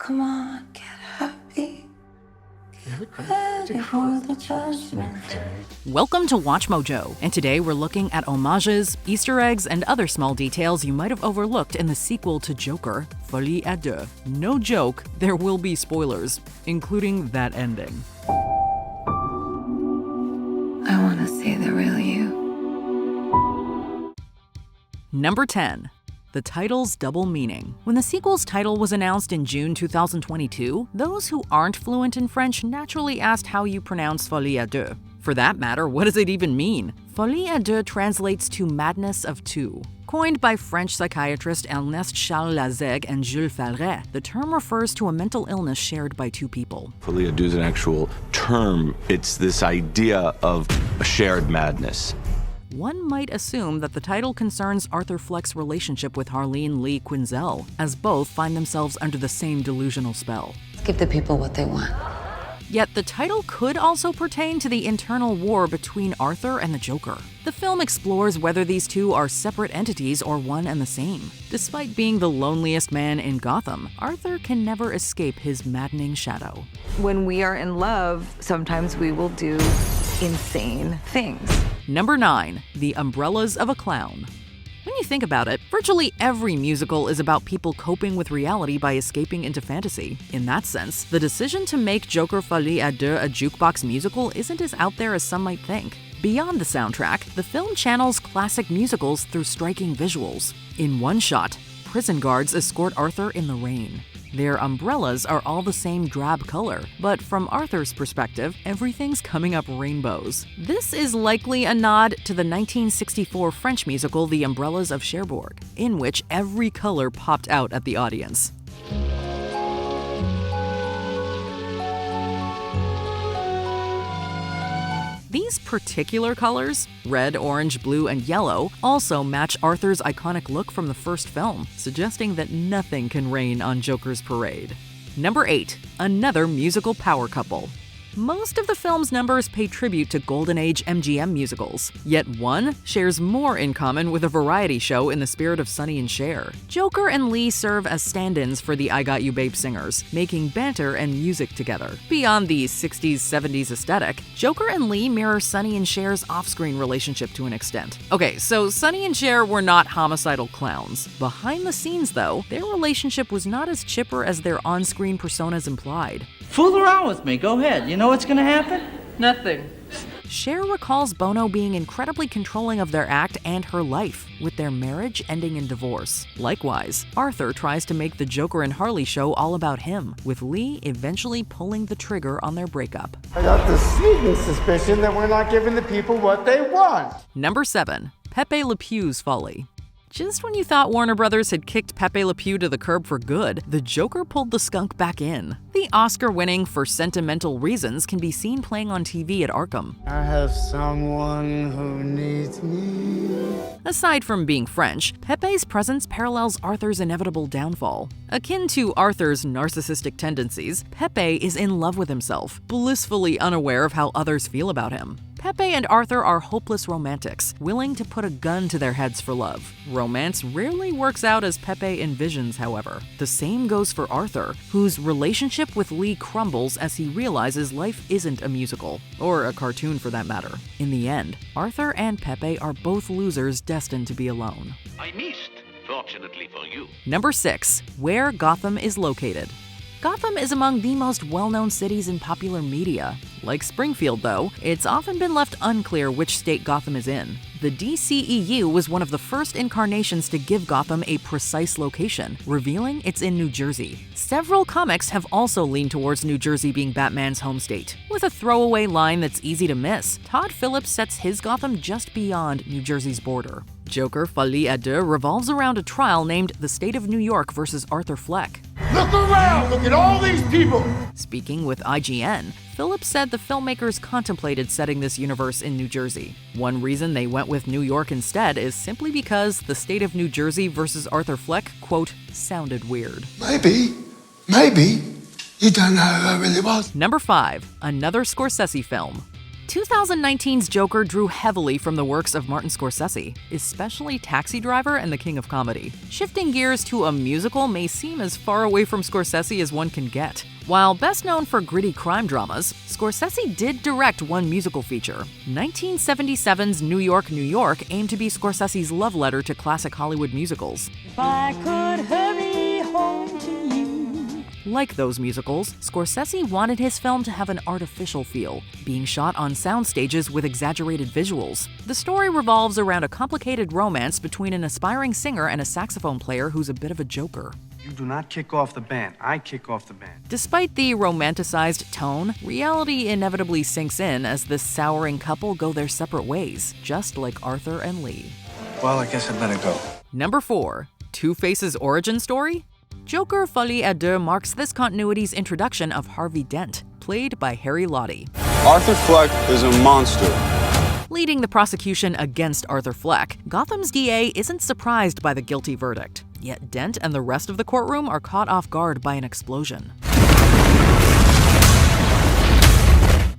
Come on, get happy. Get ready for the judgment day. Welcome to WatchMojo, and today we're looking at homages, Easter eggs, and other small details you might have overlooked in the sequel to Joker, Folie à Deux. No joke, there will be spoilers, including that ending. I want to see the real you. Number 10. The title's double meaning. When the sequel's title was announced in June 2022, those who aren't fluent in French naturally asked how you pronounce Folie à Deux. For that matter, what does it even mean? Folie à Deux translates to madness of two. Coined by French psychiatrist Ernest Charles Lazeg and Jules Falret, the term refers to a mental illness shared by two people. Folie à Deux is an actual term. It's this idea of a shared madness. One might assume that the title concerns Arthur Fleck's relationship with Harleen Lee Quinzel, as both find themselves under the same delusional spell. Give the people what they want. Yet the title could also pertain to the internal war between Arthur and the Joker. The film explores whether these two are separate entities or one and the same. Despite being the loneliest man in Gotham, Arthur can never escape his maddening shadow. When we are in love, sometimes we will do insane things. Number 9. The umbrellas of a clown. When you think about it, virtually every musical is about people coping with reality by escaping into fantasy. In that sense, the decision to make Joker Folie à Deux a jukebox musical isn't as out there as some might think. Beyond the soundtrack, the film channels classic musicals through striking visuals. In one shot, prison guards escort Arthur in the rain. Their umbrellas are all the same drab color, but from Arthur's perspective, everything's coming up rainbows. This is likely a nod to the 1964 French musical The Umbrellas of Cherbourg, in which every color popped out at the audience. These particular colors, red, orange, blue, and yellow, also match Arthur's iconic look from the first film, suggesting that nothing can rain on Joker's parade. Number 8. Another musical power couple. Most of the film's numbers pay tribute to Golden Age MGM musicals, yet one shares more in common with a variety show in the spirit of Sonny and Cher. Joker and Lee serve as stand-ins for the I Got You Babe singers, making banter and music together. Beyond the 60s, 70s aesthetic, Joker and Lee mirror Sonny and Cher's off-screen relationship to an extent. Okay, so Sonny and Cher were not homicidal clowns. Behind the scenes, though, their relationship was not as chipper as their on-screen personas implied. Fool around with me, go ahead. You know what's gonna happen? Nothing. Cher recalls Bono being incredibly controlling of their act and her life, with their marriage ending in divorce. Likewise, Arthur tries to make the Joker and Harley show all about him, with Lee eventually pulling the trigger on their breakup. I got the sneaking suspicion that we're not giving the people what they want. Number 7. Pepe Le Pew's Folie. Just when you thought Warner Brothers had kicked Pepe Le Pew to the curb for good, the Joker pulled the skunk back in. The Oscar-winning For Sentimental Reasons can be seen playing on TV at Arkham. I have someone who needs me. Aside from being French, Pepe's presence parallels Arthur's inevitable downfall. Akin to Arthur's narcissistic tendencies, Pepe is in love with himself, blissfully unaware of how others feel about him. Pepe and Arthur are hopeless romantics, willing to put a gun to their heads for love. Romance rarely works out as Pepe envisions, however. The same goes for Arthur, whose relationship with Lee crumbles as he realizes life isn't a musical, or a cartoon for that matter. In the end, Arthur and Pepe are both losers destined to be alone. I missed, fortunately for you. Number 6. Where Gotham is located. Gotham is among the most well-known cities in popular media. Like Springfield, though, it's often been left unclear which state Gotham is in. The DCEU was one of the first incarnations to give Gotham a precise location, revealing it's in New Jersey. Several comics have also leaned towards New Jersey being Batman's home state. With a throwaway line that's easy to miss, Todd Phillips sets his Gotham just beyond New Jersey's border. Joker Folie à Deux revolves around a trial named The State of New York versus Arthur Fleck. Look around! Look at all these people! Speaking with IGN, Phillips said the filmmakers contemplated setting this universe in New Jersey. One reason they went with New York instead is simply because The State of New Jersey versus Arthur Fleck, quote, sounded weird. Maybe, you don't know who I really was. Number 5. Another Scorsese film. 2019's Joker drew heavily from the works of Martin Scorsese, especially Taxi Driver and The King of Comedy. Shifting gears to a musical may seem as far away from Scorsese as one can get. While best known for gritty crime dramas, Scorsese did direct one musical feature. 1977's New York, New York aimed to be Scorsese's love letter to classic Hollywood musicals. If I could hurry home to you. Like those musicals, Scorsese wanted his film to have an artificial feel, being shot on sound stages with exaggerated visuals. The story revolves around a complicated romance between an aspiring singer and a saxophone player who's a bit of a joker. You do not kick off the band. I kick off the band. Despite the romanticized tone, reality inevitably sinks in as this souring couple go their separate ways, just like Arthur and Lee. Well, I guess I better go. Number 4. Two-Face's origin story? Joker Folie à Deux marks this continuity's introduction of Harvey Dent, played by Harry Lottie. Arthur Fleck is a monster. Leading the prosecution against Arthur Fleck, Gotham's DA isn't surprised by the guilty verdict. Yet Dent and the rest of the courtroom are caught off guard by an explosion.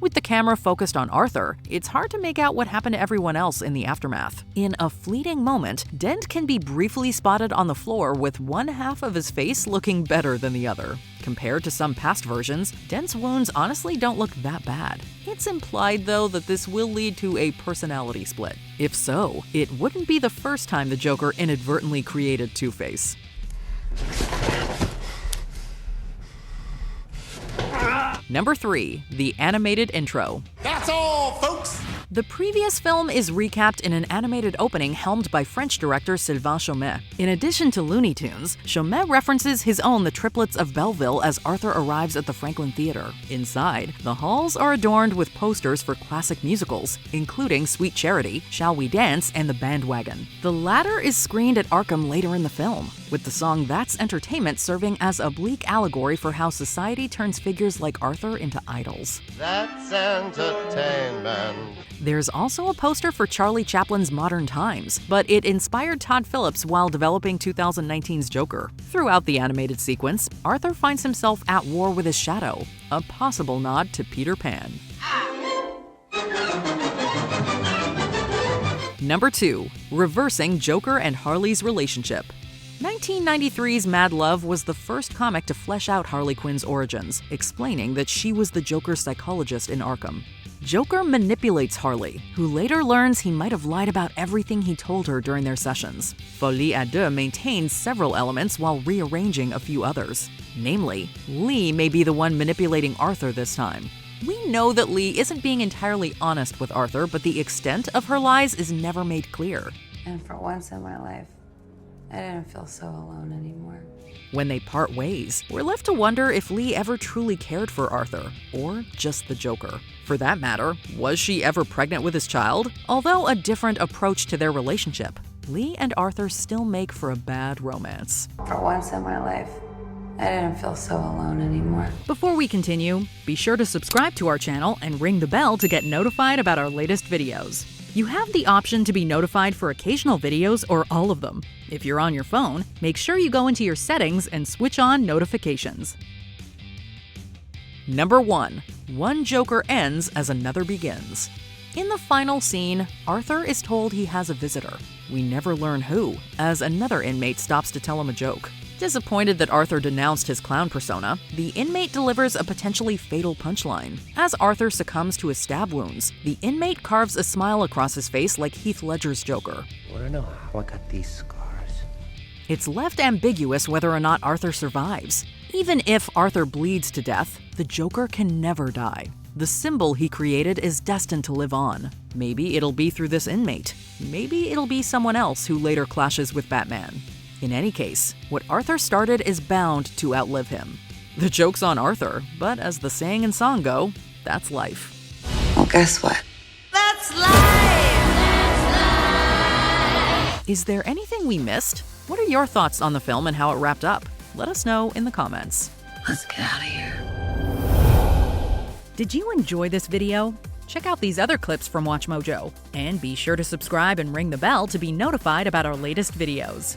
With the camera focused on Arthur, it's hard to make out what happened to everyone else in the aftermath. In a fleeting moment, Dent can be briefly spotted on the floor with one half of his face looking better than the other. Compared to some past versions, Dent's wounds honestly don't look that bad. It's implied, though, that this will lead to a personality split. If so, it wouldn't be the first time the Joker inadvertently created Two-Face. Number 3. The animated intro. That's all, folks! The previous film is recapped in an animated opening helmed by French director Sylvain Chomet. In addition to Looney Tunes, Chomet references his own The Triplets of Belleville as Arthur arrives at the Franklin Theater. Inside, the halls are adorned with posters for classic musicals, including Sweet Charity, Shall We Dance, and The Bandwagon. The latter is screened at Arkham later in the film, with the song That's Entertainment serving as a bleak allegory for how society turns figures like Arthur into idols. That's entertainment. There's also a poster for Charlie Chaplin's Modern Times, but it inspired Todd Phillips while developing 2019's Joker. Throughout the animated sequence, Arthur finds himself at war with his shadow, a possible nod to Peter Pan. Number 2. Reversing Joker and Harley's relationship. 1993's Mad Love was the first comic to flesh out Harley Quinn's origins, explaining that she was the Joker's psychologist in Arkham. Joker manipulates Harley, who later learns he might have lied about everything he told her during their sessions. Folie à Deux maintains several elements while rearranging a few others. Namely, Lee may be the one manipulating Arthur this time. We know that Lee isn't being entirely honest with Arthur, but the extent of her lies is never made clear. And for once in my life, I didn't feel so alone anymore. When they part ways, we're left to wonder if Lee ever truly cared for Arthur, or just the Joker. For that matter, was she ever pregnant with his child? Although a different approach to their relationship, Lee and Arthur still make for a bad romance. For once in my life, I didn't feel so alone anymore. Before we continue, be sure to subscribe to our channel and ring the bell to get notified about our latest videos. You have the option to be notified for occasional videos or all of them. If you're on your phone, make sure you go into your settings and switch on notifications. Number 1. One Joker ends as another begins. In the final scene, Arthur is told he has a visitor. We never learn who, as another inmate stops to tell him a joke. Disappointed that Arthur denounced his clown persona, the inmate delivers a potentially fatal punchline. As Arthur succumbs to his stab wounds, the inmate carves a smile across his face like Heath Ledger's Joker. Wanna know how I got these scars? It's left ambiguous whether or not Arthur survives. Even if Arthur bleeds to death, the Joker can never die. The symbol he created is destined to live on. Maybe it'll be through this inmate. Maybe it'll be someone else who later clashes with Batman. In any case, what Arthur started is bound to outlive him. The joke's on Arthur, but as the saying and song go, that's life. Well, guess what? That's life! That's life! Is there anything we missed? What are your thoughts on the film and how it wrapped up? Let us know in the comments. Let's get out of here. Did you enjoy this video? Check out these other clips from WatchMojo, and be sure to subscribe and ring the bell to be notified about our latest videos.